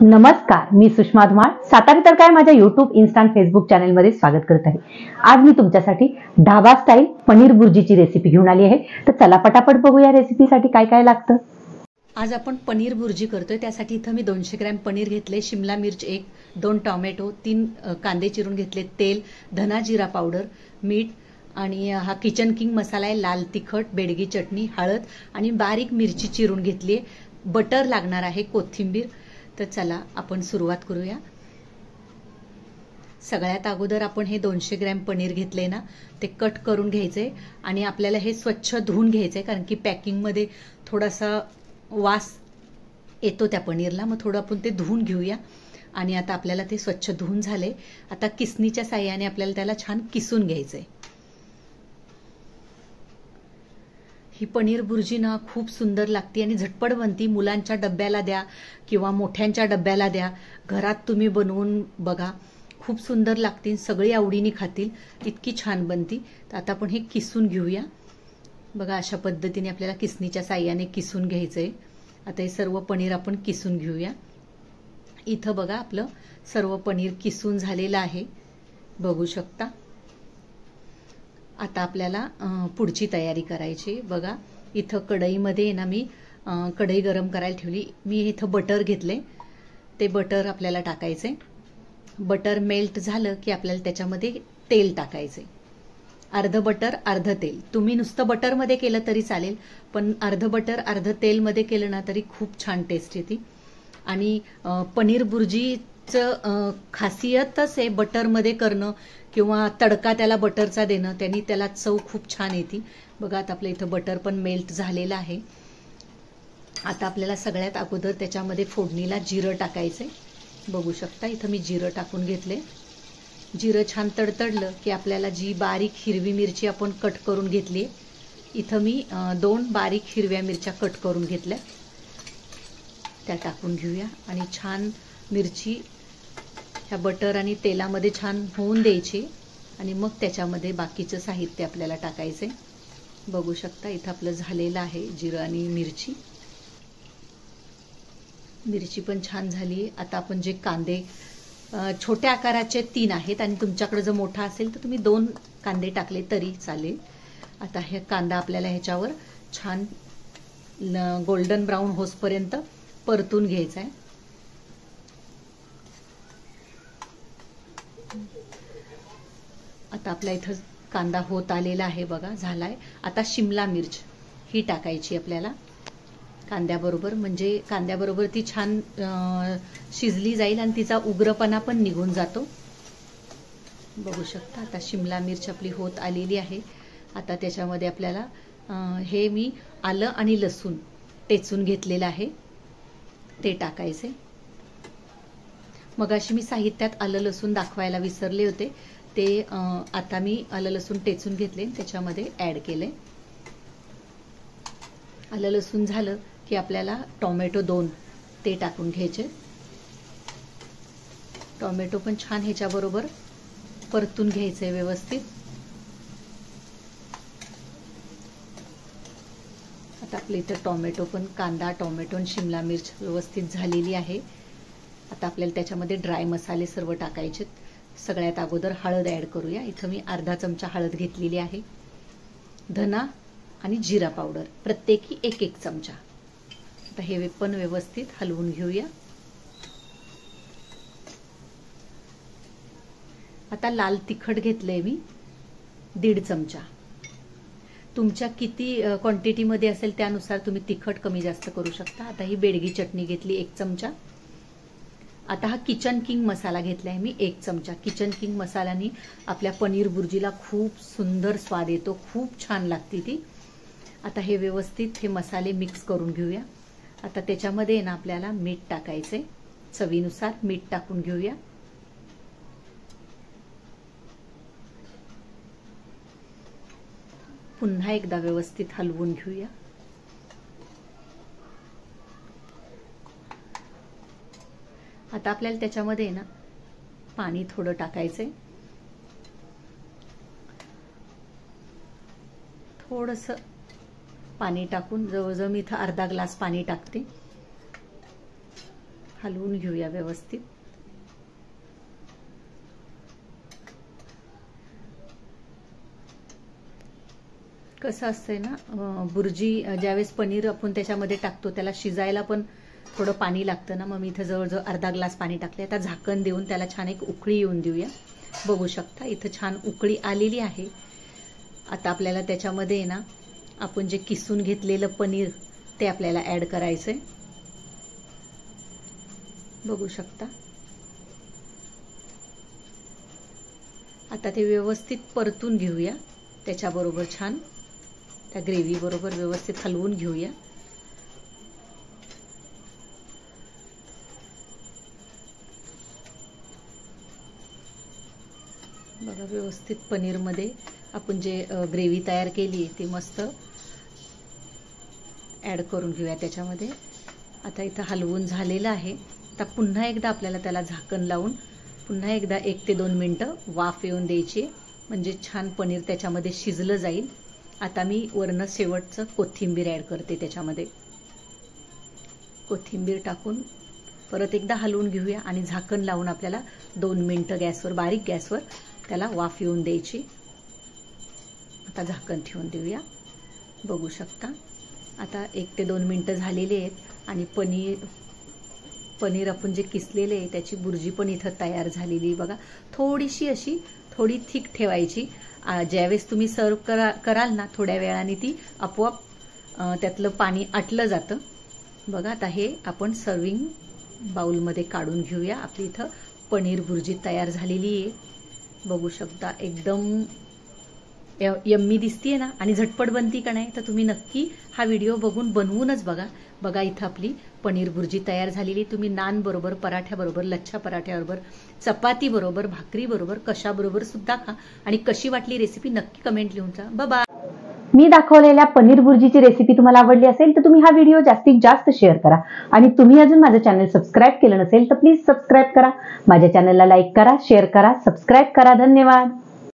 नमस्कार, मी सुषमा धुमाळ सातारी तर काय माझ्या YouTube, Insta आणि Facebook चॅनलमध्ये स्वागत करत आहे। आज मी तुमच्यासाठी ढाबा स्टाईल पनीर बुर्जीची रेसिपी घेऊन आली आहे। तर चला पटापट बघूया रेसिपीसाठी काय काय लागतं। आज आपण पनीर बुर्जी करतोय। त्यासाठी इथं मी 200 ग्रॅम पनीर घेतले, शिमला मिर्च 1, 2 टोमॅटो, 3 कांदे चिरून घेतले, तेल, धना जिरा पावडर, मीठ आणि हा किचन किंग मसाला आहे, लाल तिखट, बेडगी चटणी, हळद आणि बारीक मिरची चिरून घेतली, बटर लागणार आहे, कोथिंबीर। तर चला आपण सुरुवात करूया। सगळ्यात अगोदर आपण हे 200 ग्रॅम पनीर घेतले ना, ते कट करून घ्यायचे आणि आपल्याला हे स्वच्छ धुवून घ्यायचे, कारण की पॅकिंग मध्ये थोडासा वास येतो त्या पनीरला, मग थोडं आपण ते धुवून घेऊया। आणि आता आपल्याला ते स्वच्छ धुवून झाले। आता किसणीच्या साहाय्याने आपल्याला त्याला छान किसून घ्यायचंय। ही पनीर बुर्जी ना खूप सुंदर लागते आणि झटपट बनती। मुलांच्या डब्याला द्या किंवा मोठ्यांच्या डब्याला द्या, घरात तुम्ही बनवून बघा, खूप सुंदर लागते, सगळी आवडीने खातील, इतकी छान बनती। तर आता आपण हे किसून घेऊया। बघा अशा पद्धतीने आपल्याला किसणीच्या साहाय्याने किसून घ्यायचंय। आता हे सर्व पनीर आपण किसून घेऊया। इथं बघा आपलं सर्व पनीर किसून झालेलं आहे, बघू शकता। आता आपल्याला पुढची तयारी करायची। बघा इथं कढईमध्ये ना मी कढई गरम करायला ठेवली। मी इथं बटर घेतले, ते बटर आपल्याला टाकायचे। बटर मेल्ट झालं की आपल्याला त्याच्यामध्ये तेल टाकायचे, अर्ध बटर अर्ध तेल। तुम्ही नुसतं बटरमध्ये केलं तरी चालेल, पण अर्ध बटर अर्ध तेलमध्ये केलं ना तरी खूप छान टेस्ट येते। आणि पनीर बुर्जीचं खासियतच आहे बटरमध्ये करणं किंवा तडका त्याला बटरचा देणं, त्यांनी त्याला चव खूप छान येते। बघा आता आपलं इथं बटर पण मेल्ट झालेलं आहे। आता आपल्याला सगळ्यात अगोदर त्याच्यामध्ये फोडणीला जिरं टाकायचे, बघू शकता इथं मी जिरं टाकून घेतले। जिरं छान तडतडलं की आपल्याला जी बारीक हिरवी मिरची आपण कट करून घेतली, इथं मी 2 बारीक हिरव्या मिरच्या कट करून घेतल्या, त्या टाकून घेऊया। आणि छान मिरची ह्या बटर आणि तेलामध्ये छान होऊन द्यायची आणि मग त्याच्यामध्ये बाकीचं साहित्य आपल्याला टाकायचे। बघू शकता इथं आपलं झालेलं आहे जिरं आणि मिरची पण छान झाली। आता आपण जे कांदे छोट्या आकाराचे 3 आहेत आणि तुमच्याकडे जर मोठा असेल तर तुम्ही 2 कांदे टाकले तरी चालेल। आता हे कांदा आपल्याला ह्याच्यावर छान गोल्डन ब्राऊन होसपर्यंत परतून घ्यायचा आहे। आता आपल्या इथं कांदा होत आलेला आहे, बघा झालाय। आता शिमला मिर्च ही टाकायची आपल्याला कांद्याबरोबर, म्हणजे कांद्याबरोबर ती छान शिजली जाईल आणि तिचा उग्रपणा पण निघून जातो। बघू शकता आता शिमला मिर्च आपली होत आलेली आहे। आता त्याच्यामध्ये आपल्याला हे मी आलं आणि लसूण टेचून घेतलेलं आहे, ते टाकायचे। मगाशी मी साहित्यात आलं लसूण दाखवायला विसरले होते, ते आता मी आलं लसूण टेचून घेतले, त्याच्यामध्ये ऍड केले। आलं लसूण झालं की आपल्याला टोमॅटो 2 ते टाकून घ्यायचे। टोमॅटो पण छान ह्याच्याबरोबर परतून घ्यायचे व्यवस्थित। आता आपल्या इथं टोमॅटो पण, कांदा, टोमॅटो आणि शिमला मिर्च व्यवस्थित झालेली आहे। आता आपल्याला त्याच्यामध्ये ड्राय मसाले सर्व टाकायचे। सगळ्यात अगोदर हळद ऍड करूया। इथं मी अर्धा चमचा हळद घेतलेली आहे, धना आणि जिरा पावडर प्रत्येकी 1-1 चमचा। आता हे पण व्यवस्थित हलवून घेऊया। आता लाल तिखट घेतलंय मी 1.5 चमचा। तुमच्या किती क्वांटिटी मध्ये असेल त्यानुसार तुम्ही तिखट कमी जास्त करू शकता। आता ही बेडगी चटणी घेतली 1 चमचा। आता हा किचन किंग मसाला घेतलाय मी 1 चमचा। किचन किंग मसाल्याने आपल्या पनीर बुर्जीला खूप सुंदर स्वाद येतो, खूप छान लागते ती। आता हे व्यवस्थित हे मसाले मिक्स करून घेऊया। आता त्याच्यामध्ये ना आपल्याला मीठ टाकायचे, चवीनुसार मीठ टाकून घेऊया। पुन्हा एकदा व्यवस्थित हलवून घेऊया। आता आपल्याला त्याच्यामध्ये ना पाणी थोडं टाकायचंय, थोडंसं पाणी टाकून जवळजवळ मी इथं अर्धा ग्लास पाणी टाकते। हलवून घेऊया व्यवस्थित. कसं असतंय ना, बुर्जी ज्यावेळेस पनीर आपण त्याच्यामध्ये टाकतो त्याला शिजायला पण थोडं पाणी लागतं ना. मग मी इथं जवळजवळ अर्धा ग्लास पाणी टाकले. आता झाकण देऊन त्याला छान एक उकळी येऊन देऊया. बघू शकता इथं छान उकळी आलेली आहे. आता आपल्याला त्याच्यामध्ये ना आपण जे किसून घेतलेलं पनीर ते आपल्याला ऍड करायचंय. बघू शकता. आता ते व्यवस्थित परतून घेऊया. त्याच्याबरोबर छान त्या ग्रेव्ही बरोबर व्यवस्थित हलवून घेऊया. बघा व्यवस्थित पनीरमध्ये आपण जे ग्रेव्ही तयार केली ती मस्त ऍड करून घेऊया त्याच्यामध्ये. आता इथं हलवून झालेलं आहे. आता पुन्हा एकदा आपल्याला त्याला झाकण लावून पुन्हा एकदा 1 ते 2 मिनिटं वाफ येऊन द्यायची, म्हणजे छान पनीर त्याच्यामध्ये शिजलं जाईल. आता मी वरनं शेवटचं कोथिंबीर ऍड करते त्याच्यामध्ये. कोथिंबीर टाकून परत एकदा हलवून घेऊया आणि झाकण लावून आपल्याला 2 मिनिटं गॅसवर, बारीक गॅसवर त्याला वाफ येऊन द्यायची. आता झाकण ठेवून देऊया. बघू शकता आता 1 ते 2 मिनिटं झालेली आहेत आणि पनीर आपण जे किसलेले आहे त्याची बुर्जी पण इथं तयार झालेली. बघा थोडीशी अशी थोडी थिक ठेवायची. ज्यावेळेस तुम्ही सर्व कराल ना थोड्या वेळाने ती आपोआप त्यातलं पाणी आटलं जातं. बघा आता हे आपण सर्विंग बाउलमध्ये काढून घेऊया. आपली इथं पनीर बुर्जी तयार झालेली आहे. बघू शकता एकदम यम्मी दिसतीये ना आणि झटपट बनती का नाही, तर तुम्ही नक्की हा व्हिडिओ बघून बनवूनच बघा. बघा इथं आपली पनीर बुर्जी तयार झालेली. तुम्ही नान बरोबर, पराठ्याबरोबर, लच्छा पराठ्याबरोबर, चपाती बरोबर, भाकरी बरोबर, कशाबरोबर सुद्धा खा. आणि कशी वाटली रेसिपी नक्की कमेंट लिहून जा. बाबा. मी दाखवलेल्या पनीर बुर्जीची रेसिपी तुम्हाला आवडली असेल तर तुम्ही हा व्हिडिओ जास्तीत जास्त शेअर करा. आणि तुम्ही अजून माझं चॅनल सबस्क्राईब केलं नसेल तर प्लीज सबस्क्राईब करा. माझ्या चॅनलला लाईक करा, शेअर करा, सबस्क्राईब करा. धन्यवाद.